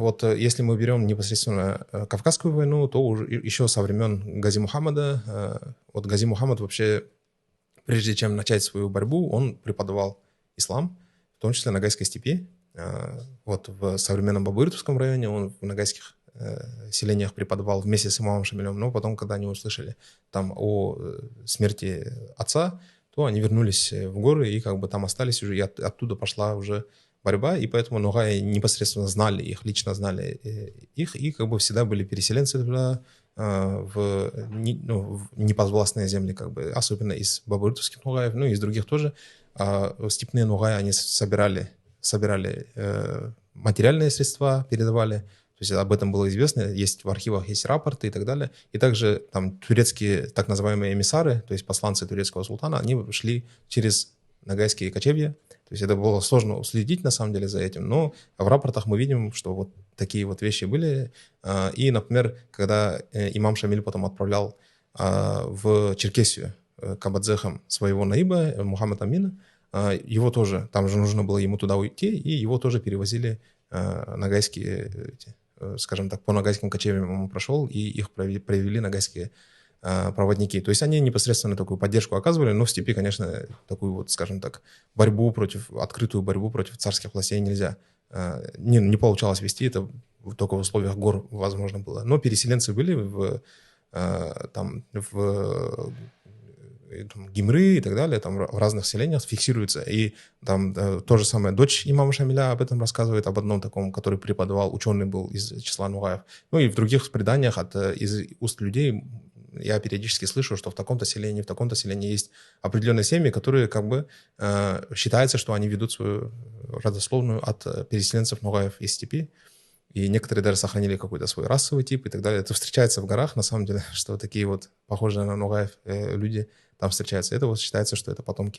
Вот если мы берем непосредственно Кавказскую войну, то уже еще со времен Гази Мухаммада, вот Гази Мухаммад вообще, прежде чем начать свою борьбу, он преподавал ислам, в том числе на Ногайской степи. Вот в современном Бабыртовском районе он в ногайских селениях преподавал вместе с имамом Шамилем, но потом, когда они услышали там о смерти отца, то они вернулись в горы и как бы там остались уже, и оттуда пошла уже борьба, и поэтому Ногаи непосредственно знали их, лично знали их, и как бы всегда были переселенцы туда, в неподвластные земли, как бы, особенно из бабуртовских Ногаев, ну и из других тоже. Степные Ногаи, они собирали материальные средства, передавали, то есть об этом было известно, есть в архивах, есть рапорты и так далее. И также там турецкие так называемые эмиссары, то есть посланцы турецкого султана, они шли через ногайские кочевья. То есть это было сложно уследить на самом деле за этим, но в рапортах мы видим, что вот такие вот вещи были. И, например, когда имам Шамиль потом отправлял в Черкесию кабадзехам своего наиба Мухаммад Амина, его тоже, там же нужно было ему туда уйти, и его тоже перевозили ногайские, скажем так, по ногайским кочевьям он прошел, и их привели ногайские проводники. То есть они непосредственно такую поддержку оказывали, но в степи, конечно, такую вот, скажем так, открытую борьбу против царских властей нельзя. Не получалось вести, это только в условиях гор возможно было. Но переселенцы были в Гимры и так далее, там в разных селениях фиксируется. И там то же самое дочь имама Шамиля об этом рассказывает, об одном таком, который преподавал, ученый был из числа Нугаев. Ну и в других преданиях из уст людей я периодически слышу, что в таком-то селении есть определенные семьи, которые как бы считается, что они ведут свою родословную от переселенцев Нугаев из степи. И некоторые даже сохранили какой-то свой расовый тип и так далее. Это встречается в горах, на самом деле, что такие вот похожие на Нугаев люди там встречаются. Это вот считается, что это потомки.